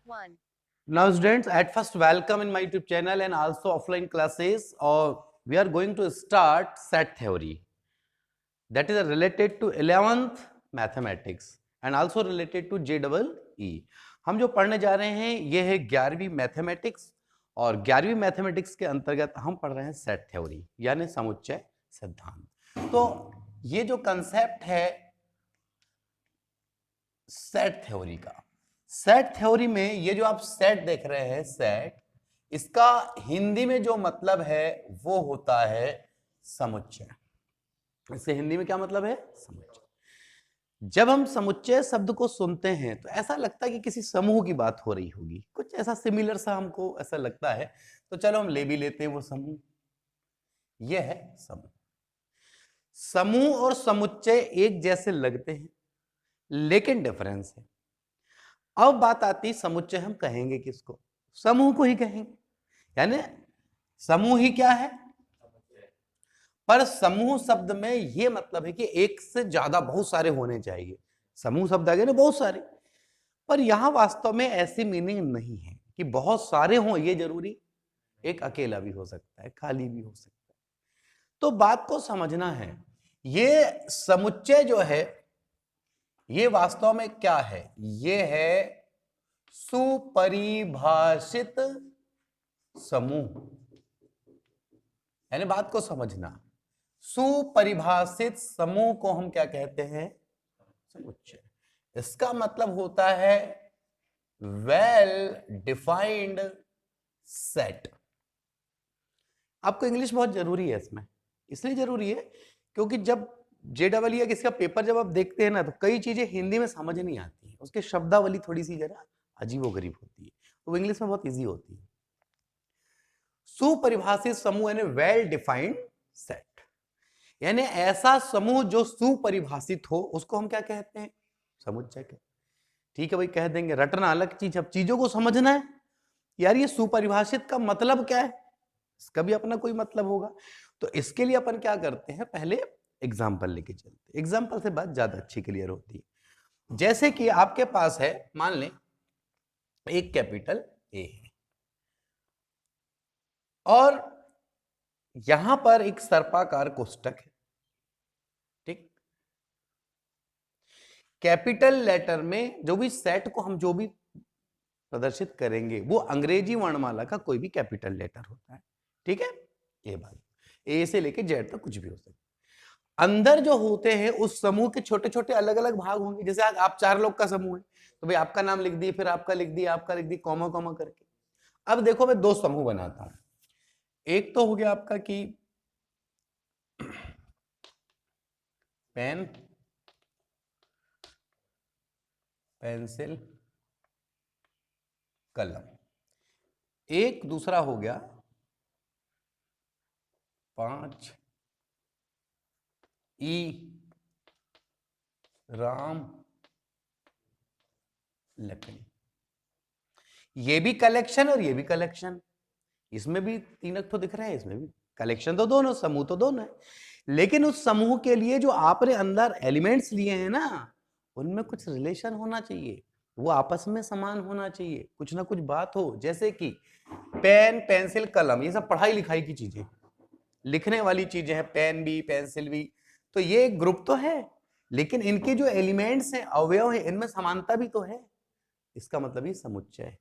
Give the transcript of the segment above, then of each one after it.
1. Now students, at first welcome in my YouTube channel and also offline classes, or we are going to start set theory that is related to 11th mathematics and also related to JEE. हम जो पढ़ने जा रहे हैं ये है 11वीं mathematics, और 11वीं मैथमेटिक्स के अंतर्गत हम पढ़ रहे हैं सेट थ्योरी यानी समुच्चय सिद्धांत। तो ये जो कंसेप्ट है सेट थ्योरी का, सेट थ्योरी में ये जो आप सेट देख रहे हैं सेट, इसका हिंदी में जो मतलब है वो होता है समुच्चय। इससे हिंदी में क्या मतलब है? समुच्चय। जब हम समुच्चय शब्द को सुनते हैं तो ऐसा लगता है कि किसी समूह की बात हो रही होगी, कुछ ऐसा सिमिलर सा हमको ऐसा लगता है। तो चलो हम ले भी लेते हैं वो समूह, यह है समूह। समूह और समुच्चय एक जैसे लगते हैं लेकिन डिफरेंस है। अब बात आती समुच्चय हम कहेंगे किसको? समूह को ही कहेंगे, यानी समूह ही क्या है? पर समूह शब्द में यह मतलब है कि एक से ज्यादा बहुत सारे होने चाहिए। समूह शब्द आ गए ना बहुत सारे, पर यहां वास्तव में ऐसी मीनिंग नहीं है कि बहुत सारे हों ये जरूरी, एक अकेला भी हो सकता है, खाली भी हो सकता है। तो बात को समझना है, ये समुच्चय जो है ये वास्तव में क्या है? ये है सुपरिभाषित समूह। यानी बात को समझना, सुपरिभाषित समूह को हम क्या कहते हैं? समुच्चय। इसका मतलब होता है वेल डिफाइंड सेट। आपको इंग्लिश बहुत जरूरी है इसमें, इसलिए जरूरी है क्योंकि जब JEE या किसी का पेपर जब आप देखते हैं ना तो कई चीजें हिंदी में समझ नहीं आती है, उसके शब्दावली थोड़ी सी जरा अजीबोगरीब होती है, तो वो इंग्लिश में बहुत इजी होती है। सुपरिभाषित समूह यानी वेल डिफाइंड सेट, यानी ऐसा समूह जो सुपरिभाषित हो उसको हम क्या कहते हैं? समुच्चय कहते हैं। ठीक है भाई, कह देंगे, रटना अलग चीज, अब चीजों को समझना है। यार ये सुपरिभाषित का मतलब क्या है? इसका भी अपना कोई मतलब होगा। तो इसके लिए अपन क्या करते हैं, पहले एग्जाम्पल लेके चलते। एग्जाम्पल से बात ज्यादा अच्छी क्लियर होती है। जैसे कि आपके पास है, मान लें एक कैपिटल ए है और यहां पर एक सर्पाकार कोष्टक है। ठीक, कैपिटल लेटर में जो भी सेट को हम जो भी प्रदर्शित करेंगे वो अंग्रेजी वर्णमाला का कोई भी कैपिटल लेटर होता है। ठीक है, ये बात, ए से लेके जेड तक कुछ भी हो सकता है। अंदर जो होते हैं उस समूह के छोटे छोटे अलग अलग भाग होंगे। जैसे आप 4 लोग का समूह है तो भाई आपका नाम लिख दिए, फिर आपका लिख दिया, आपका लिख दिया, कॉमा कॉमा करके। अब देखो मैं 2 समूह बनाता हूं। एक तो हो गया आपका कि पेन पेंसिल कलम, एक दूसरा हो गया 5 ई राम लकड़ी। ये भी कलेक्शन और ये भी कलेक्शन, इसमें भी 3 अक्षर दिख रहे हैं, इसमें भी कलेक्शन तो दोनों, समूह तो दोनों है। लेकिन उस समूह के लिए जो आपने अंदर एलिमेंट्स लिए हैं ना, उनमें कुछ रिलेशन होना चाहिए, वो आपस में समान होना चाहिए, कुछ ना कुछ बात हो। जैसे कि पेन पेंसिल कलम, ये सब पढ़ाई लिखाई की चीजें, लिखने वाली चीजें हैं, पेन भी पेंसिल भी, तो ये एक ग्रुप तो है, लेकिन इनके जो एलिमेंट्स हैं, अवयव हैं, इनमें समानता भी तो है। इसका मतलब ये समुच्चय है।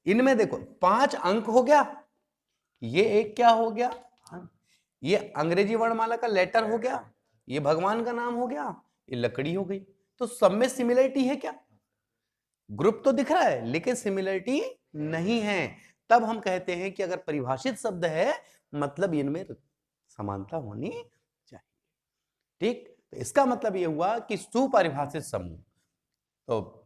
इनमें देखो 5 अंक हो गया, ये एक क्या हो गया, ये अंग्रेजी वर्णमाला का लेटर हो गया, ये भगवान का नाम हो गया, ये लकड़ी हो गई। तो सब में सिमिलरिटी है क्या? ग्रुप तो दिख रहा है लेकिन सिमिलरिटी नहीं है। तब हम कहते हैं कि अगर परिभाषित शब्द है मतलब इनमें समानता होनी चाहिए। ठीक, तो इसका मतलब यह हुआ कि सुपरिभाषित समूह। तो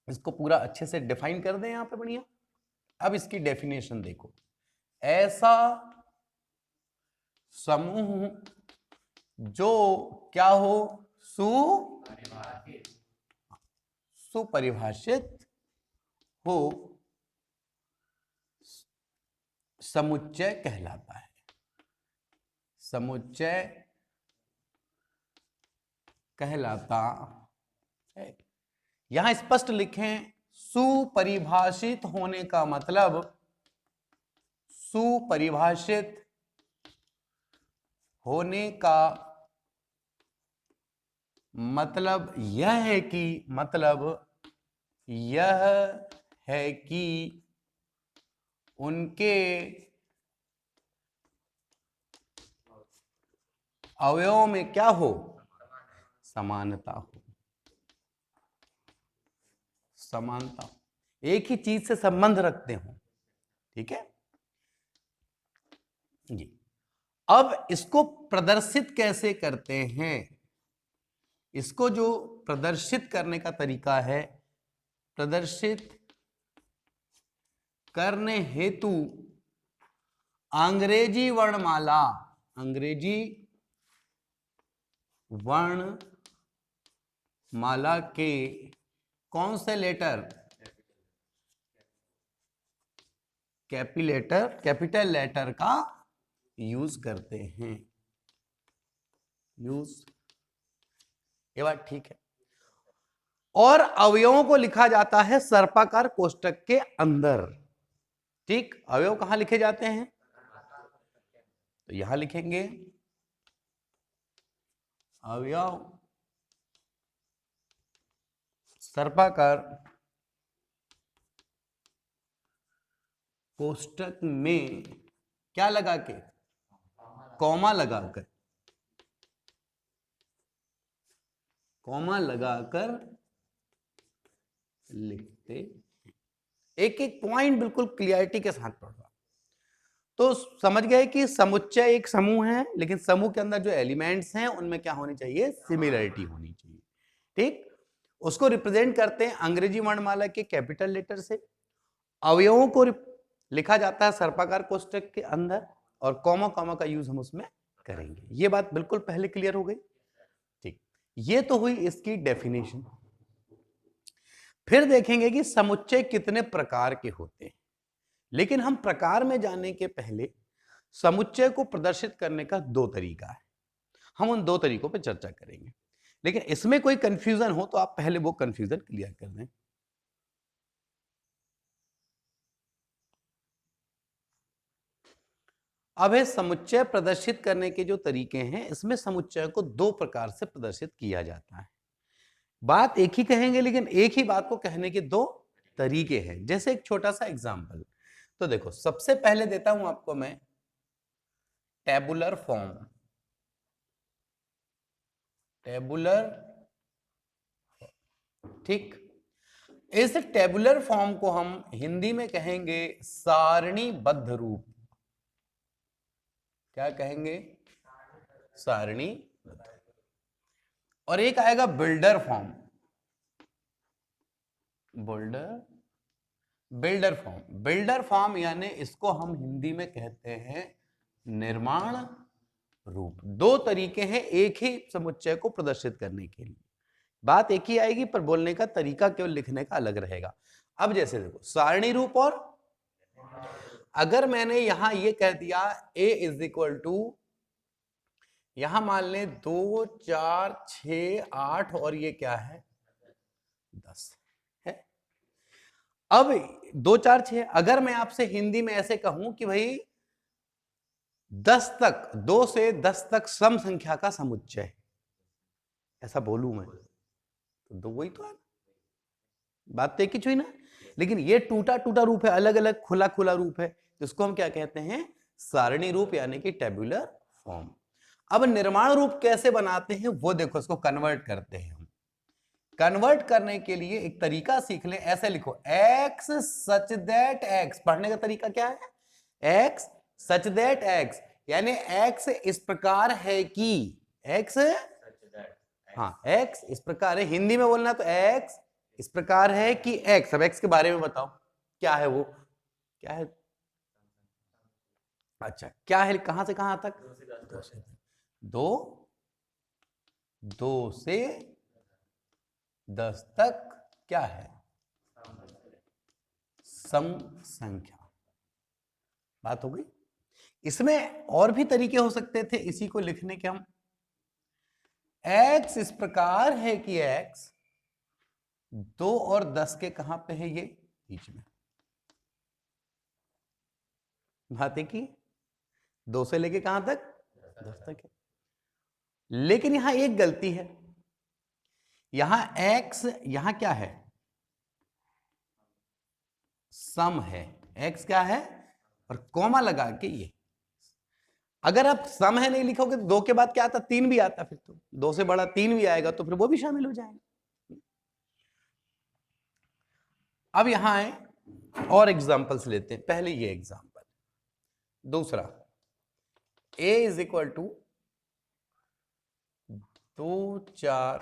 इसको पूरा अच्छे से डिफाइन कर दें यहां पे बढ़िया। अब इसकी डेफिनेशन देखो, ऐसा समूह जो क्या हो? सुपरिभाषित हो समुच्चय कहलाता है। समुच्चय कहलाता है। यहां स्पष्ट लिखें सुपरिभाषित होने का मतलब, सुपरिभाषित होने का मतलब यह है कि, मतलब यह है कि उनके अवयवों में क्या हो, समानता हो, समानता हो, एक ही चीज से संबंध रखते हो। ठीक है जी। अब इसको प्रदर्शित कैसे करते हैं, इसको जो प्रदर्शित करने का तरीका है, प्रदर्शित करने हेतु अंग्रेजी वर्णमाला, अंग्रेजी वर्णमाला के कौन से लेटर, कैपिटल लेटर का यूज करते हैं, यूज, ये बात ठीक है। और अवयवों को लिखा जाता है सर्पाकार कोष्ठक के अंदर। ठीक, अवयव कहां लिखे जाते हैं, तो यहां लिखेंगे अवयव सर्पाकार कोष्ठक में क्या लगा के, कॉमा लगाकर, कॉमा लगाकर लिखते। एक एक पॉइंट बिल्कुल क्लियरिटी के साथ पढ़ रहा, तो समझ गए कि समुच्चय एक समूह है, लेकिन समूह के अंदर जो एलिमेंट्स हैं उनमें क्या होनी चाहिए, सिमिलरिटी होनी चाहिए। ठीक, उसको रिप्रेजेंट करते हैं अंग्रेजी वर्णमाला के कैपिटल लेटर से, अवयवों को लिखा जाता है सर्पाकार कोष्ठक के अंदर, और कॉमा कॉमा का यूज हम उसमें करेंगे। ये बात बिल्कुल पहले क्लियर हो गई। ठीक, ये तो हुई इसकी डेफिनेशन। फिर देखेंगे कि समुच्चय कितने प्रकार के होते हैं, लेकिन हम प्रकार में जाने के पहले समुच्चय को प्रदर्शित करने का दो तरीका है, हम उन दो तरीकों पर चर्चा करेंगे। लेकिन इसमें कोई कंफ्यूजन हो तो आप पहले वो कंफ्यूजन क्लियर कर दें। अब है समुच्चय प्रदर्शित करने के जो तरीके हैं, इसमें समुच्चय को दो प्रकार से प्रदर्शित किया जाता है। बात एक ही कहेंगे, लेकिन एक ही बात को कहने के दो तरीके हैं। जैसे एक छोटा सा एग्जांपल, तो देखो सबसे पहले देता हूं आपको मैं टेबुलर फॉर्म, टेबुलर, ठीक, इस टेबुलर फॉर्म को हम हिंदी में कहेंगे सारणीबद्ध रूप। क्या कहेंगे, सारणी। और एक आएगा builder form, builder form, builder form यानी इसको हम हिंदी में कहते हैं निर्माण रूप। दो तरीके हैं एक ही समुच्चय को प्रदर्शित करने के लिए, बात एक ही आएगी पर बोलने का तरीका केवल लिखने का अलग रहेगा। अब जैसे देखो सारणी रूप, और अगर मैंने यहां ये कह दिया a इज इक्वल टू, यहां मान लें 2 4 6 8 और ये क्या है 10 है। अब 2 4 6, अगर मैं आपसे हिंदी में ऐसे कहूं कि भाई 10 तक, 2 से 10 तक सम संख्या का समुच्चय, ऐसा बोलूं मैं तो वही तो है, बात तो एक ही हुई ना। लेकिन ये टूटा टूटा रूप है, अलग अलग खुला खुला रूप है, इसको हम क्या कहते हैं, सारणी रूप यानी कि टेबुलर फॉर्म। अब निर्माण रूप कैसे बनाते हैं वो देखो, इसको कन्वर्ट करते हैं हम। कन्वर्ट करने के लिए एक तरीका सीख लें, ऐसे लिखो x सच दैट x, पढ़ने का तरीका क्या है, x सच दैट x, यानी x इस प्रकार है कि, x, हाँ x इस प्रकार है, हिंदी में बोलना तो x इस प्रकार है कि x। अब x के बारे में बताओ क्या है, वो क्या है, अच्छा क्या है, कहां से कहां तक, 2 से 10 तक क्या है, सम संख्या। बात हो गई। इसमें और भी तरीके हो सकते थे इसी को लिखने के, हम x इस प्रकार है कि x 2 और 10 के कहां पे है ये? बीच में। बात है कि 2 से लेके कहां तक? 10 तक है। लेकिन यहां एक गलती है, यहां x यहां क्या है? सम है। x क्या है? और कॉमा लगा के ये। अगर आप सम है नहीं लिखोगे तो 2 के बाद क्या आता? 3 भी आता, फिर तो 2 से बड़ा 3 भी आएगा तो फिर वो भी शामिल हो जाएगा। अब यहां है और एग्जांपल्स लेते हैं। पहले ये एग्जांपल, दूसरा a इज इक्वल टू 2, 4,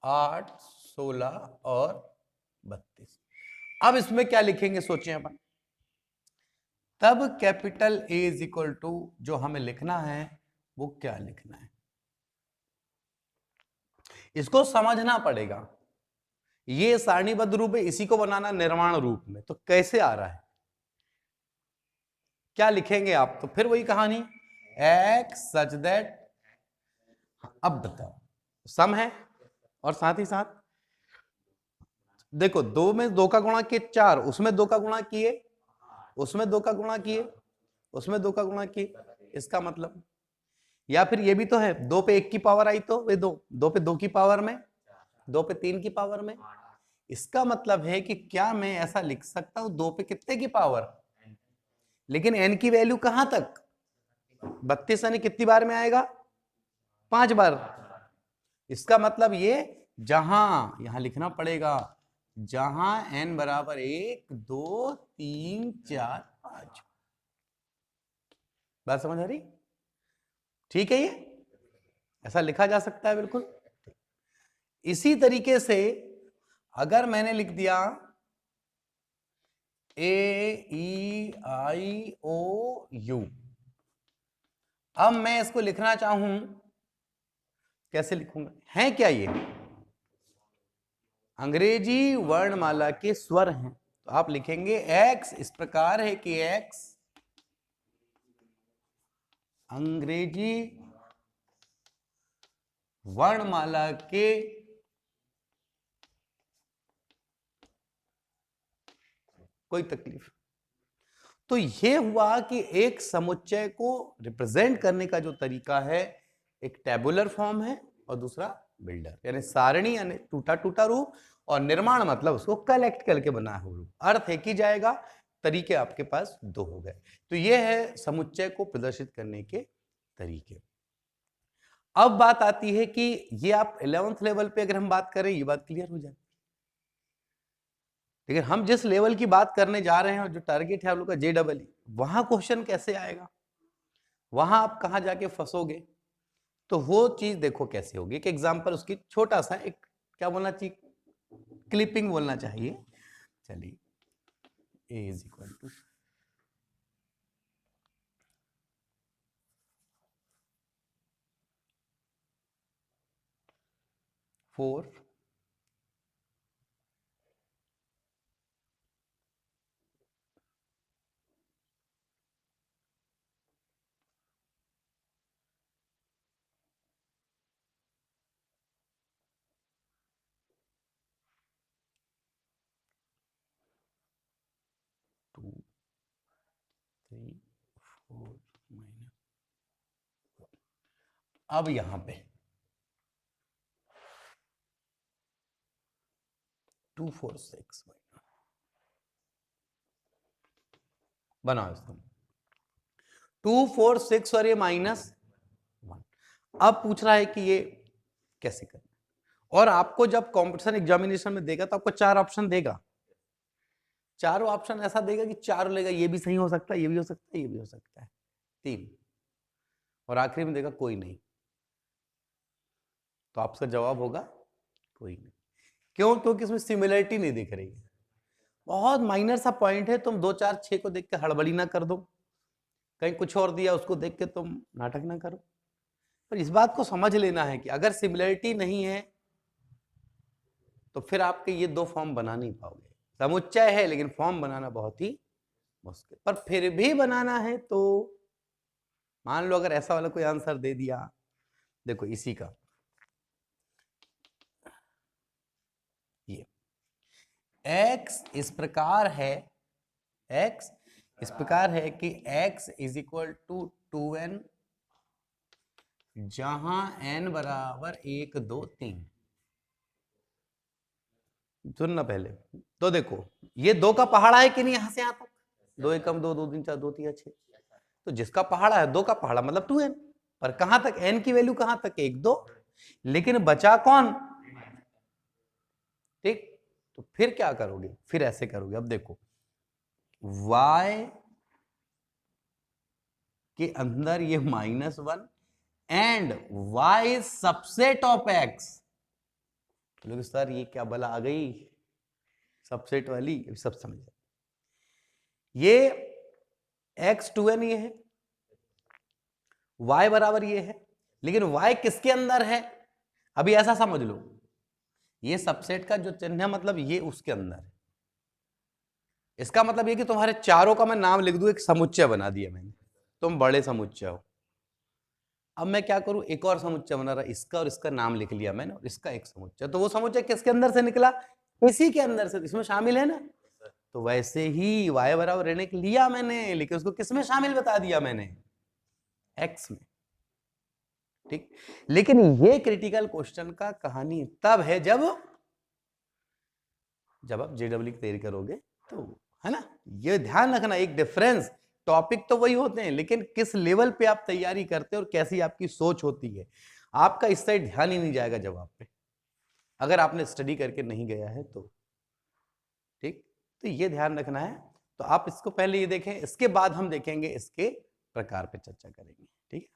8, 16 और 32। अब इसमें क्या लिखेंगे सोचें अपन। तब capital A is equal to जो हमें लिखना है वो क्या लिखना है, इसको समझना पड़ेगा। ये सारणीबद्ध रूप है, इसी को बनाना निर्माण रूप में, तो कैसे आ रहा है, क्या लिखेंगे आप? तो फिर वही कहानी, x सच दैट। अब बताओ, सम है और साथ ही साथ देखो 2 में 2 का गुणा किए 4, उसमें 2 का गुणा किए, उसमें 2 का गुणा किए, उसमें 2 का गुणा किए। इसका मतलब, या फिर ये भी तो है, 2 पे 1 की पावर आई तो वे 2, 2 पे 2 की पावर में, 2 पे 3 की पावर में। इसका मतलब है कि क्या मैं ऐसा लिख सकता हूं 2 पे कितने की पावर, लेकिन n की वैल्यू कहां तक? 32 यानी कितनी बार में आएगा? 5 बार। इसका मतलब ये जहां, यहां लिखना पड़ेगा, जहां n बराबर 1, 2, 3, 4, 5। बात समझ आ रही? ठीक है, ये ऐसा लिखा जा सकता है बिल्कुल। इसी तरीके से अगर मैंने लिख दिया AEIOU, अब मैं इसको लिखना चाहूं, कैसे लिखूंगा? है क्या ये अंग्रेजी वर्णमाला के स्वर हैं, तो आप लिखेंगे x इस प्रकार है कि x अंग्रेजी वर्णमाला के कोई तकलीफ। तो यह हुआ कि एक समुच्चय को रिप्रेजेंट करने का जो तरीका है, एक टेबुलर फॉर्म है और दूसरा बिल्डर, यानी सारणी यानी टूटा टूटा रूप, और निर्माण मतलब उसको कलेक्ट करके बना हुआ रूप। अर्थ एक ही जाएगा, तरीके आपके पास 2 हो गए। तो यह है समुच्चय को प्रदर्शित करने के तरीके। अब बात आती है कि ये आप 11th लेवल पे अगर हम बात करें, ये बात क्लियर हो जाए। लेकिन हम जिस लेवल की बात करने जा रहे हैं और जो टारगेट है आप लोग का JEE, वहां क्वेश्चन कैसे आएगा, वहां आप कहां जाके फंसोगे, तो वो चीज देखो कैसे होगी। एक एग्जांपल उसकी छोटा सा, एक क्या बोलना चाहिए, क्लिपिंग बोलना चाहिए। चलिए, A is equal to 4, to 3, 4 minus. अब यहां पे 2, 4, 6 बनाओ इसको, 2, 4, 6 और ये -1। अब पूछ रहा है कि ये कैसे करना, और आपको जब कॉम्पिटिशन एग्जामिनेशन में देगा तो आपको 4 ऑप्शन देगा। चारों ऑप्शन ऐसा देगा कि चारों लेगा, ये भी सही हो सकता है, ये भी हो सकता है, ये भी हो सकता है, 3, और आखिरी में देगा कोई नहीं। तो आपका जवाब होगा कोई नहीं। क्यों? क्योंकि इसमें सिमिलरिटी नहीं दिख रही है, बहुत माइनर सा पॉइंट है। तुम 2, 4, 6 को देख के हड़बड़ी ना कर दो, कहीं कुछ और दिया उसको देख के तुम नाटक ना करो। पर इस बात को समझ लेना है कि अगर सिमिलरिटी नहीं है तो फिर आपके ये 2 फॉर्म बना नहीं पाओगे। समुच्चय है लेकिन फॉर्म बनाना बहुत ही मुश्किल, पर फिर भी बनाना है तो मान लो अगर ऐसा वाला कोई आंसर दे दिया, देखो इसी का x इस प्रकार है, x इस प्रकार है कि x is equal to 2n, जहां n बराबर 1 2 3। सुनना पहले तो देखो, ये 2 का पहाड़ा है कि नहीं, यहां से यहां तक 2 एकम 2 2 3 4 2 3 6, तो जिसका पहाड़ा है 2 का पहाड़ा मतलब 2n, पर कहां तक n की वैल्यू कहां तक 1 2, लेकिन बचा कौन, ठीक। तो फिर क्या करोगे, फिर ऐसे करोगे, अब देखो y के अंदर ये -1 and y subset of x। लोग सर ये क्या बला आ गई सबसेट वाली, सब समझ जाए। ये x 2n ये है, y बराबर ये है, लेकिन y किसके अंदर है, अभी ऐसा समझ लो, ये सबसेट का जो चिन्ह है मतलब ये उसके अंदर है। इसका मतलब ये कि तुम्हारे चारों का मैं नाम लिख दूं, एक समुच्चय बना दिया मैंने, तुम बड़े समुच्चय हो। अब मैं क्या करूं, एक और समुच्चय बना रहा, इसका और इसका नाम लिख लिया मैंने, और इसका एक समुच्चय, तो वो समुच्चय किसके अंदर से निकला, इसी के अंदर से, इसमें शामिल है ना। तो वैसे ही y बराबर ऋण लिया मैंने, लेकिन उसको किसमें शामिल बता दिया मैंने, x में, ठीक। लेकिन ये क्रिटिकल क्वेश्चन का कहानी तब है जब आप जेडब्ल्यू की तैयारी करोगे, तो है ना, ये ध्यान रखना एक डिफरेंस, टॉपिक तो वही होते हैं, लेकिन किस लेवल पे आप तैयारी करते हो और कैसी आपकी सोच होती है, आपका इस साइड ध्यान ही नहीं जाएगा जवाब पे, अगर आपने स्टडी करके नहीं गया है तो, ठीक। तो ये ध्यान रखना है। तो आप इसको पहले ये देखें, इसके बाद हम देखेंगे इसके प्रकार पे चर्चा करेंगे, ठीक है।